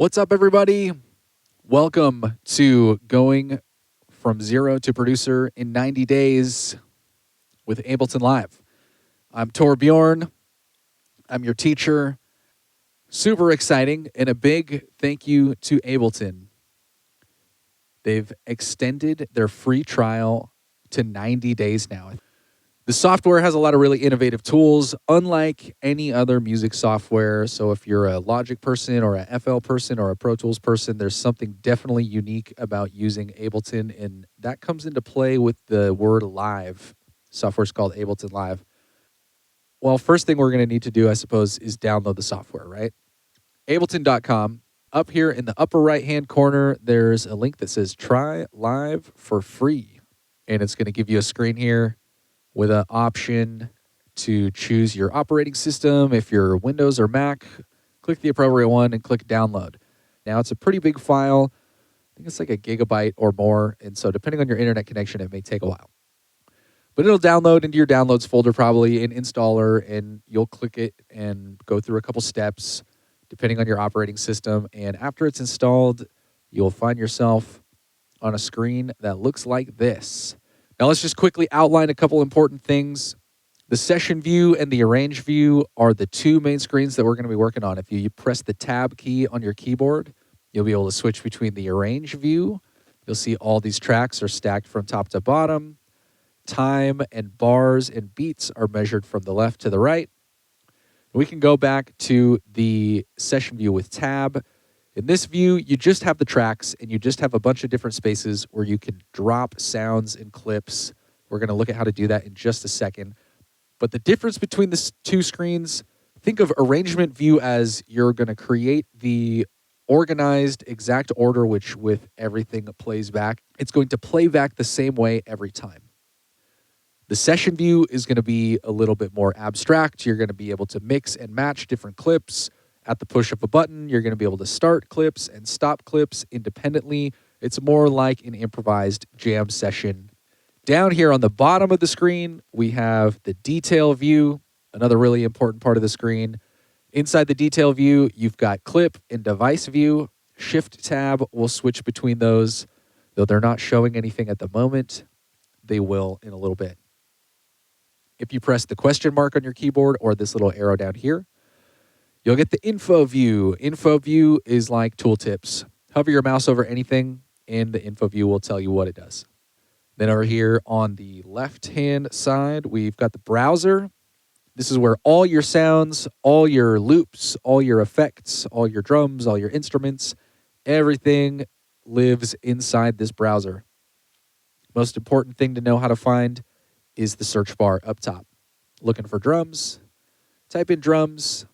What's up, everybody? Welcome to Going from Zero to Producer in 90 Days with Ableton Live. I'm Tor Bjorn. I'm your teacher. Super exciting, and a big thank you to Ableton. They've extended their free trial to 90 days now. The software has a lot of really innovative tools, unlike any other music software. So if you're a Logic person or a FL person or a Pro Tools person, there's something definitely unique about using Ableton, and that comes into play with the word live. Software's called Ableton Live. Well, first thing we're going to need to do, I suppose, is download the software, right? Ableton.com. Up here in the upper right-hand corner, there's a link that says Try Live for free, and it's going to give you a screen here with an option to choose your operating system. If you're Windows or Mac, click the appropriate one and click download. Now, it's a pretty big file. I think it's like a gigabyte or more, and so depending on your internet connection, it may take a while. But it'll download into your downloads folder probably in installer, and you'll click it and go through a couple steps depending on your operating system. And after it's installed, you'll find yourself on a screen that looks like this. Now let's just quickly outline a couple important things. The session view and the arrange view are the two main screens that we're going to be working on. If you press the tab key on your keyboard, you'll be able to switch between the arrange view. You'll see all these tracks are stacked from top to bottom. Time and bars and beats are measured from the left to the right. We can go back to the session view with tab. In this view, you just have the tracks, and you just have a bunch of different spaces where you can drop sounds and clips. We're going to look at how to do that in just a second. But the difference between the two screens, think of arrangement view as you're going to create the organized exact order which with everything plays back. It's going to play back the same way every time. The session view is going to be a little bit more abstract. You're going to be able to mix and match different clips. At the push of a button, you're going to be able to start clips and stop clips independently. It's more like an improvised jam session. Down here on the bottom of the screen, we have the detail view, another really important part of the screen. Inside the detail view, you've got clip and device view. Shift tab will switch between those. Though they're not showing anything at the moment, they will in a little bit. If you press the question mark on your keyboard or this little arrow down here, you'll get the info view. Info view is like tooltips. Hover your mouse over anything, and the info view will tell you what it does. Then over here on the left-hand side, we've got the browser. This is where all your sounds, all your loops, all your effects, all your drums, all your instruments, everything lives inside this browser. Most important thing to know how to find is the search bar up top. Looking for drums, type in drums,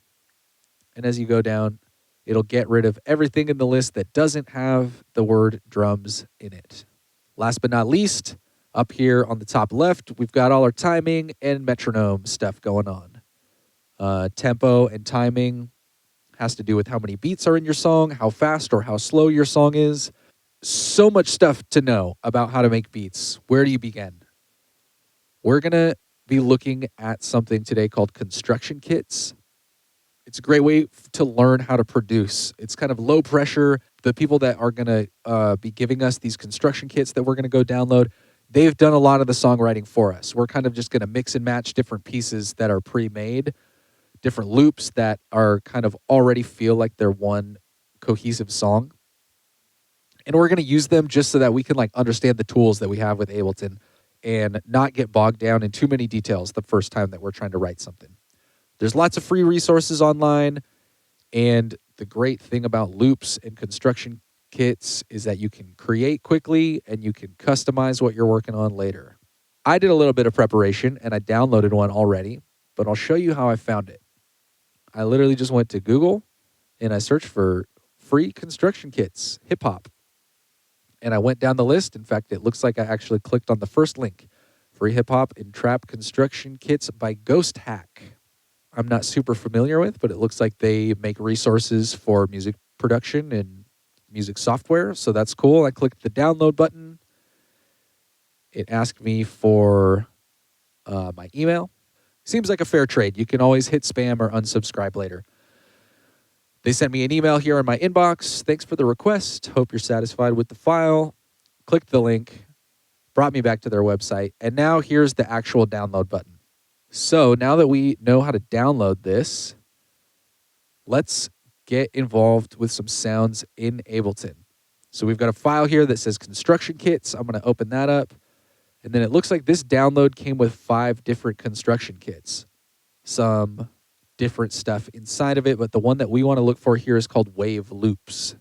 and as you go down, it'll get rid of everything in the list that doesn't have the word drums in it. Last but not least, up here on the top left, we've got all our timing and metronome stuff going on. Tempo and timing has to do with how many beats are in your song, how fast or how slow your song is. So much stuff to know about how to make beats. Where do you begin? We're going to be looking at something today called construction kits. It's a great way to learn how to produce. It's kind of low pressure. The people that are going to be giving us these construction kits that we're going to go download, they've done a lot of the songwriting for us. We're kind of just going to mix and match different pieces that are pre-made, different loops that are kind of already feel like they're one cohesive song. And we're going to use them just so that we can like understand the tools that we have with Ableton and not get bogged down in too many details the first time that we're trying to write something. There's lots of free resources online, and the great thing about loops and construction kits is that you can create quickly and you can customize what you're working on later. I did a little bit of preparation, and I downloaded one already, but I'll show you how I found it. I literally just went to Google, and I searched for free construction kits, hip-hop. And I went down the list. In fact, it looks like I actually clicked on the first link. Free hip-hop and trap construction kits by Ghost Hack. I'm not super familiar with, but it looks like they make resources for music production and music software, so that's cool. I clicked the download button. It asked me for my email. Seems like a fair trade. You can always hit spam or unsubscribe later. They sent me an email here in my inbox. Thanks for the request. Hope you're satisfied with the file. Clicked the link, brought me back to their website, and now here's the actual download button. So now that we know how to download this, let's get involved with some sounds in Ableton. So we've got a file here that says construction kits. I'm going to open that up. And then it looks like this download came with 5 different construction kits. Some different stuff inside of it, but the one that we want to look for here is called Wave Loops.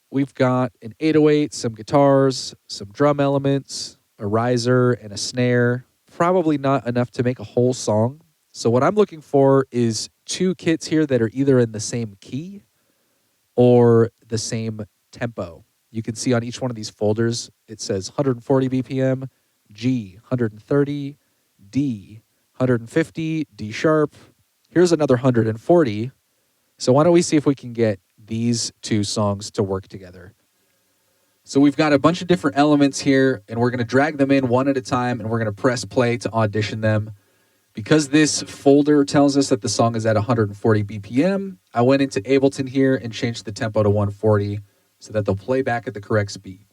We've got an 808, some guitars, some drum elements, a riser, and a snare. Probably not enough to make a whole song. So what I'm looking for is 2 kits here that are either in the same key or the same tempo. You can see on each one of these folders, it says 140 BPM, G, 130, D, 150, D sharp. Here's another 140. So why don't we see if we can get these 2 songs to work together. So we've got a bunch of different elements here, and we're going to drag them in one at a time, and we're going to press play to audition them. Because this folder tells us that the song is at 140 BPM, I went into Ableton here and changed the tempo to 140 so that they'll play back at the correct speed.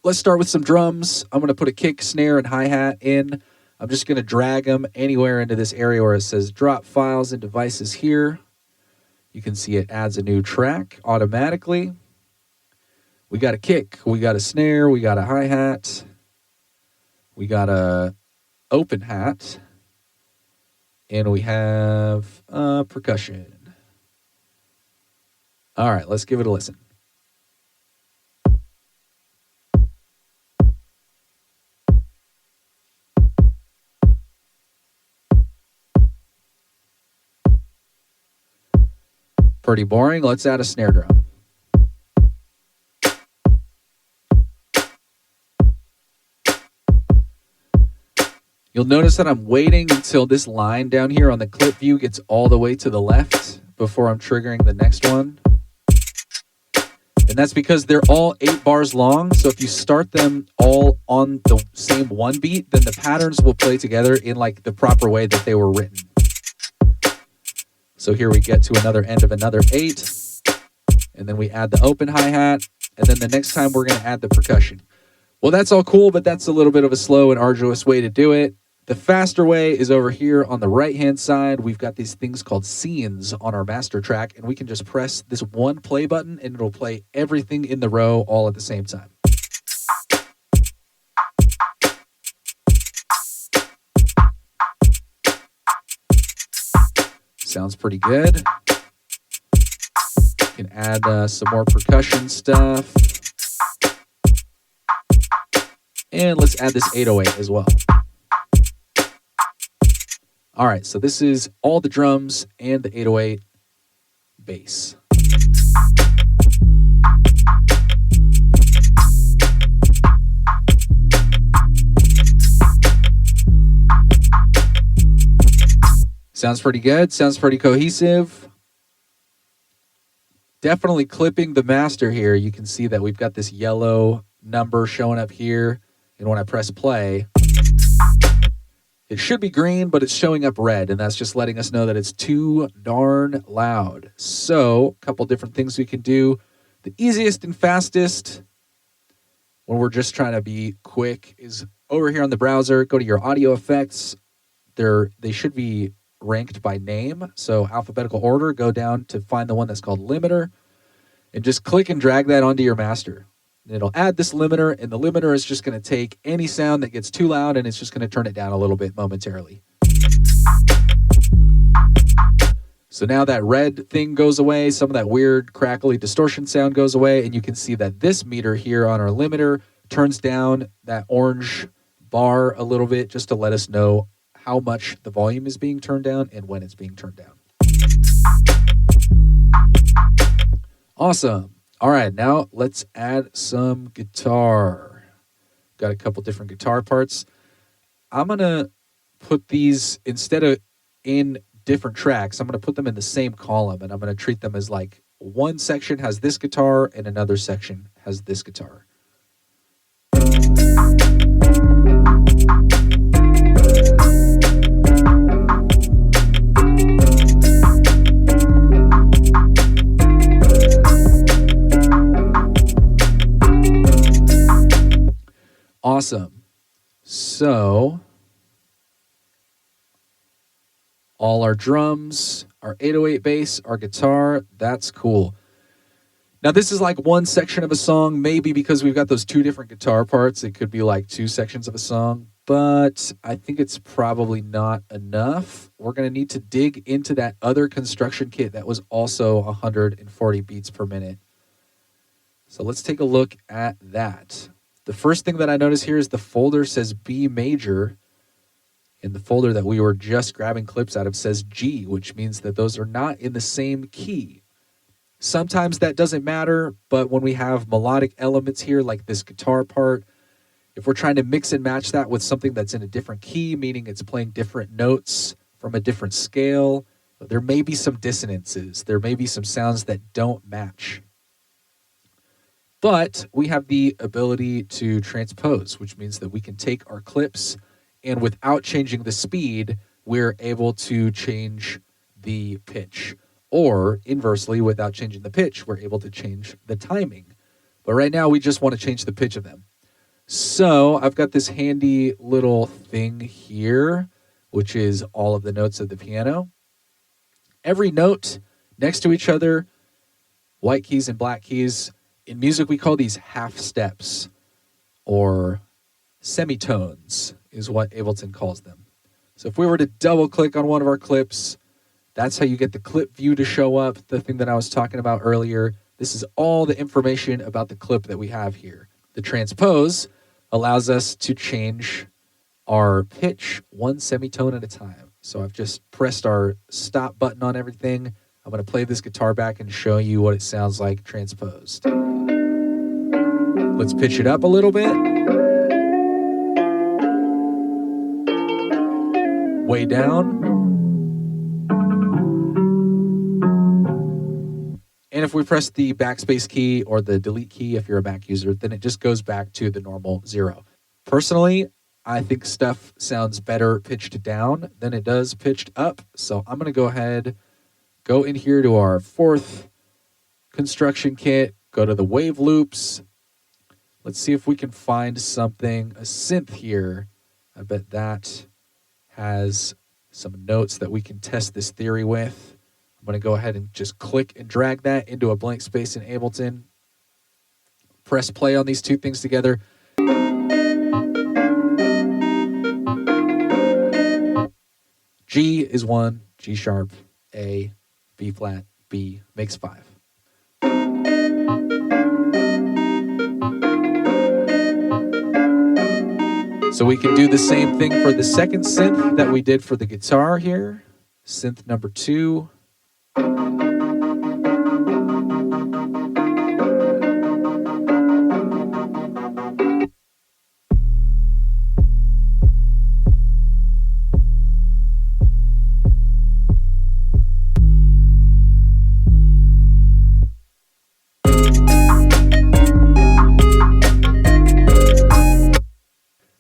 Let's start with some drums. I'm going to put a kick, snare, and hi-hat in. I'm just going to drag them anywhere into this area where it says drop files and devices here. You can see it adds a new track automatically. We got a kick, we got a snare, we got a hi-hat, we got a open hat, and we have percussion. All right, let's give it a listen. Pretty boring. Let's add a snare drum. You'll notice that I'm waiting until this line down here on the clip view gets all the way to the left before I'm triggering the next one. And that's because they're all 8 bars long. So if you start them all on the same one beat, then the patterns will play together in like the proper way that they were written. So here we get to another end of another 8. And then we add the open hi-hat. And then the next time we're going to add the percussion. Well, that's all cool, but that's a little bit of a slow and arduous way to do it. The faster way is over here on the right-hand side. We've got these things called scenes on our master track, and we can just press this one play button, and it'll play everything in the row all at the same time. Sounds pretty good. You can add some more percussion stuff. And let's add this 808 as well. All right, so this is all the drums and the 808 bass. Sounds pretty good, sounds pretty cohesive. Definitely clipping the master here. You can see that we've got this yellow number showing up here. And when I press play, it should be green, but it's showing up red. And that's just letting us know that it's too darn loud. So a couple different things we can do. The easiest and fastest when we're just trying to be quick is over here on the browser, go to your audio effects. They should be ranked by name. So alphabetical order, go down to find the one that's called limiter and just click and drag that onto your master. It'll add this limiter, and the limiter is just going to take any sound that gets too loud, and it's just going to turn it down a little bit momentarily. So now that red thing goes away, some of that weird crackly distortion sound goes away, and you can see that this meter here on our limiter turns down that orange bar a little bit just to let us know how much the volume is being turned down and when it's being turned down. Awesome. All right, now let's add some guitar. Got a couple different guitar parts. I'm going to put these, instead of in different tracks, I'm going to put them in the same column, and I'm going to treat them as like one section has this guitar and another section has this guitar. Awesome. So all our drums, our 808 bass, our guitar, that's cool. Now, this is like one section of a song, maybe because we've got those two different guitar parts. It could be like two sections of a song, but I think it's probably not enough. We're going to need to dig into that other construction kit that was also 140 beats per minute. So let's take a look at that. The first thing that I notice here is the folder says B major, and the folder that we were just grabbing clips out of says G, which means that those are not in the same key. Sometimes that doesn't matter, but when we have melodic elements here, like this guitar part, if we're trying to mix and match that with something that's in a different key, meaning it's playing different notes from a different scale, there may be some dissonances. There may be some sounds that don't match. But we have the ability to transpose, which means that we can take our clips and without changing the speed, we're able to change the pitch. Or inversely, without changing the pitch, we're able to change the timing. But right now, we just want to change the pitch of them. So I've got this handy little thing here, which is all of the notes of the piano. Every note next to each other, white keys and black keys. In music, we call these half steps, or semitones is what Ableton calls them. So if we were to double click on one of our clips, that's how you get the clip view to show up, the thing that I was talking about earlier. This is all the information about the clip that we have here. The transpose allows us to change our pitch one semitone at a time. So I've just pressed our stop button on everything. I'm going to play this guitar back and show you what it sounds like transposed. Let's pitch it up a little bit. Way down. And if we press the backspace key or the delete key, if you're a Mac user, then it just goes back to the normal 0. Personally, I think stuff sounds better pitched down than it does pitched up. So I'm going to go ahead, go in here to our fourth construction kit, go to the wave loops. Let's see if we can find something, a synth here. I bet that has some notes that we can test this theory with. I'm going to go ahead and just click and drag that into a blank space in Ableton. Press play on these two things together. G is 1, G sharp, A, B flat, B makes 5. So we can do the same thing for the second synth that we did for the guitar here. Synth number 2.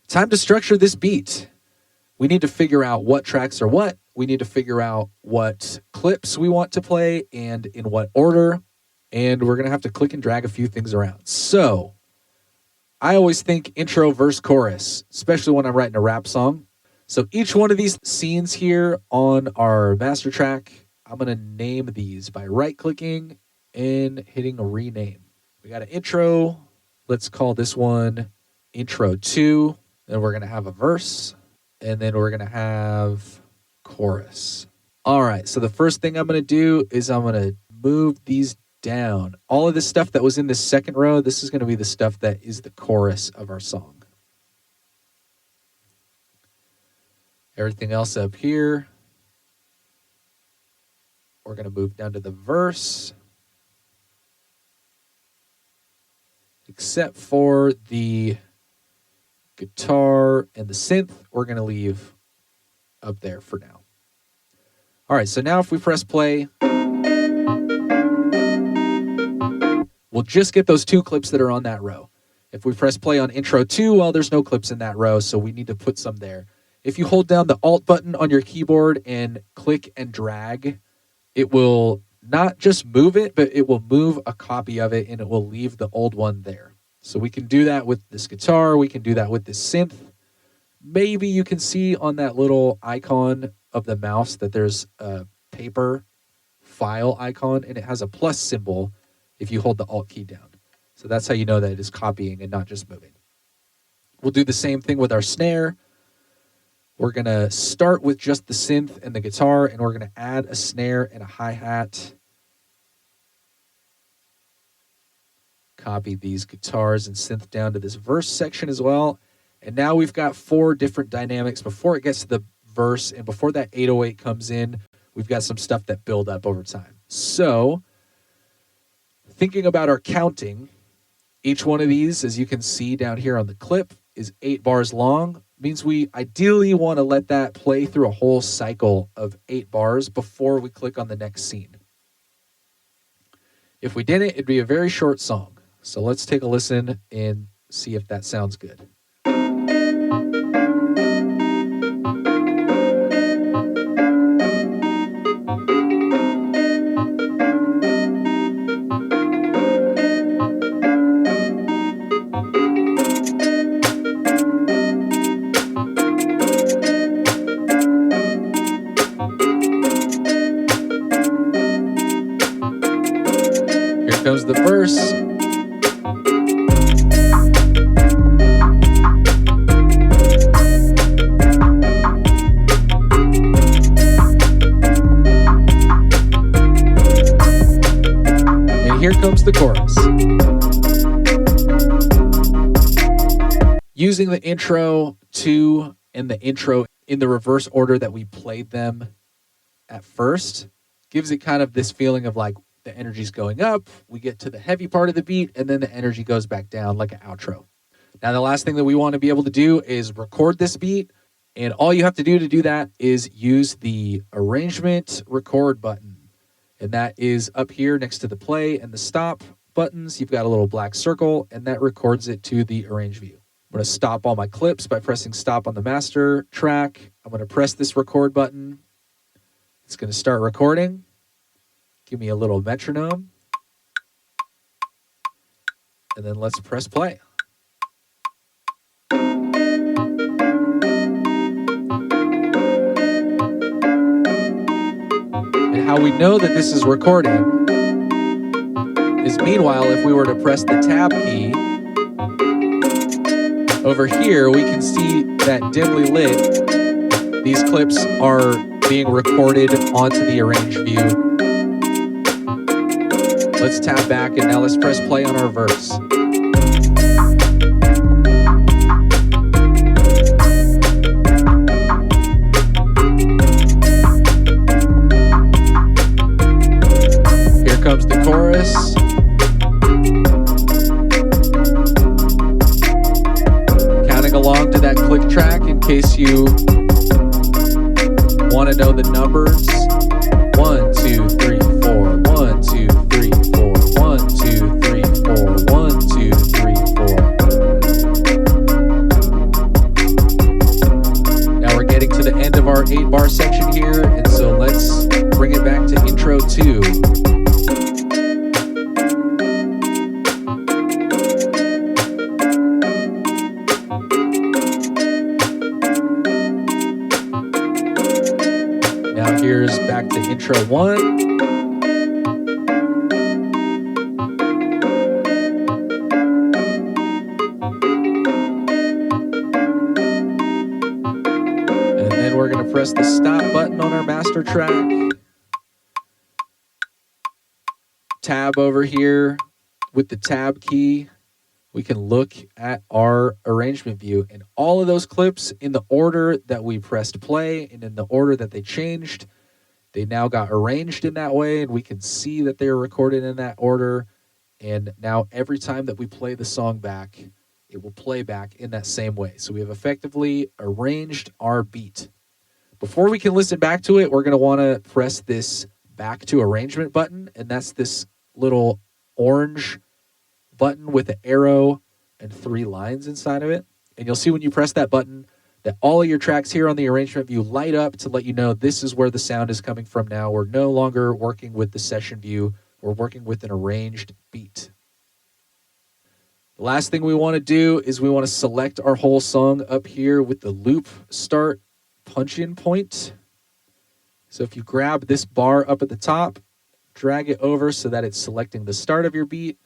Time to structure this beat. We need to figure out what tracks are what. We need to figure out what clips we want to play and in what order. And we're going to have to click and drag a few things around. So I always think intro, verse, chorus, especially when I'm writing a rap song. So each one of these scenes here on our master track, I'm going to name these by right-clicking and hitting a rename. We got an intro. Let's call this one intro 2. Then we're going to have a verse, and then we're going to have chorus. All right, so the first thing I'm going to do is I'm going to move these down. All of this stuff that was in this second row, this is going to be the stuff that is the chorus of our song. Everything else up here, we're going to move down to the verse, except for the guitar and the synth, we're going to leave up there for now. All right, so now if we press play, we'll just get those two clips that are on that row. If we press play on intro 2, well, there's no clips in that row, so we need to put some there. If you hold down the Alt button on your keyboard and click and drag, it will not just move it, but it will move a copy of it, and it will leave the old one there. So we can do that with this guitar. We can do that with this synth. Maybe you can see on that little icon of the mouse that there's a paper file icon, and it has a plus symbol if you hold the Alt key down. So that's how you know that it is copying and not just moving. We'll do the same thing with our snare. We're going to start with just the synth and the guitar, and we're going to add a snare and a hi-hat. Copy these guitars and synth down to this verse section as well. And now we've got 4 different dynamics before it gets to the verse, and before that 808 comes in, we've got some stuff that build up over time. So, thinking about our counting, each one of these, as you can see down here on the clip, is 8 bars long. Means we ideally want to let that play through a whole cycle of 8 bars before we click on the next scene. If we didn't, it'd be a very short song. So let's take a listen and see if that sounds good. Here comes the verse. Here comes the chorus. Using the intro 2 and the intro in the reverse order that we played them at first gives it kind of this feeling of like the energy's going up, we get to the heavy part of the beat, and then the energy goes back down like an outro. Now, the last thing that we want to be able to do is record this beat, and all you have to do that is use the arrangement record button. And that is up here next to the play and the stop buttons. You've got a little black circle, and that records it to the arrange view. I'm going to stop all my clips by pressing stop on the master track. I'm going to press this record button. It's going to start recording. Give me a little metronome. And then let's press play. And how we know that this is recording is, meanwhile, if we were to press the tab key, over here we can see that dimly lit, these clips are being recorded onto the arrange view. Let's tab back, and now let's press play on our verse. Comes the chorus. Counting along to that click track in case you want to know the numbers. 1, 2, 3, 4. 1, 2, 3, 4. 1, 2, 3, 4. 1, 2, 3, 4. Now we're getting to the end of our 8-bar section here, and so let's bring it back to intro 2. Here's back to intro 1. And then we're going to press the stop button on our master track. Tab over here with the tab key. We can look at our arrangement view, and all of those clips in the order that we pressed play and in the order that they changed, they now got arranged in that way, and we can see that they're recorded in that order. And now every time that we play the song back, it will play back in that same way. So we have effectively arranged our beat. Before we can listen back to it, we're going to want to press this back to arrangement button, and that's this little orange button with an arrow and 3 lines inside of it. And you'll see when you press that button that all of your tracks here on the arrangement view light up to let you know this is where the sound is coming from now. We're no longer working with the session view. We're working with an arranged beat. The last thing we want to do is we want to select our whole song up here with the loop start punch-in point. So if you grab this bar up at the top, drag it over so that it's selecting the start of your beat,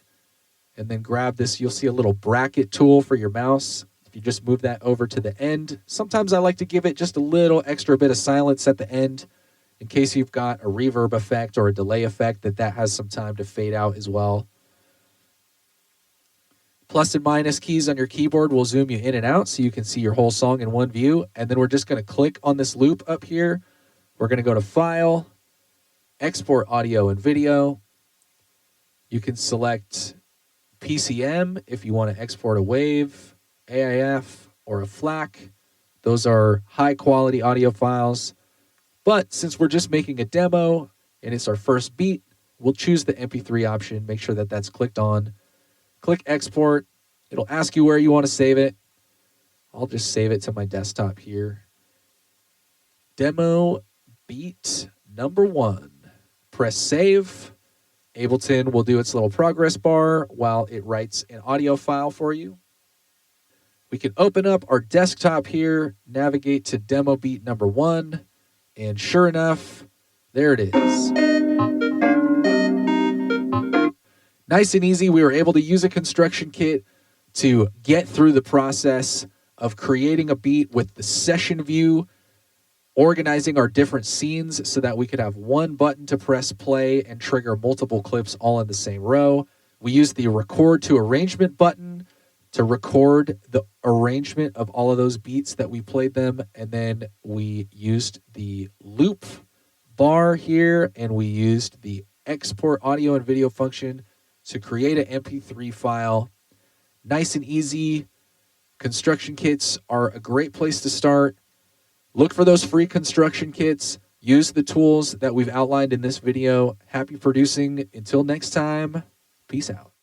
and then grab this, you'll see a little bracket tool for your mouse. If you just move that over to the end, sometimes I like to give it just a little extra bit of silence at the end in case you've got a reverb effect or a delay effect that has some time to fade out as well. Plus and minus keys on your keyboard will zoom you in and out so you can see your whole song in one view. And then we're just going to click on this loop up here. We're going to go to File, Export Audio and Video. You can select PCM if you want to export a wave, AIF, or a FLAC. Those are high quality audio files. But since we're just making a demo and it's our first beat, we'll choose the MP3 option. Make sure that that's clicked on. Click Export. It'll ask you where you want to save it. I'll just save it to my desktop here. Demo beat number 1. Press Save. Ableton will do its little progress bar while it writes an audio file for you. We can open up our desktop here, navigate to demo beat number 1, and sure enough, there it is. Nice and easy, we were able to use a construction kit to get through the process of creating a beat with the session view, organizing our different scenes so that we could have one button to press play and trigger multiple clips all in the same row. We used the record to arrangement button to record the arrangement of all of those beats that we played them, and then we used the loop bar here, and we used the export audio and video function to create an MP3 file. Nice and easy. Construction kits are a great place to start. Look for those free construction kits. Use the tools that we've outlined in this video. Happy producing. Until next time, peace out.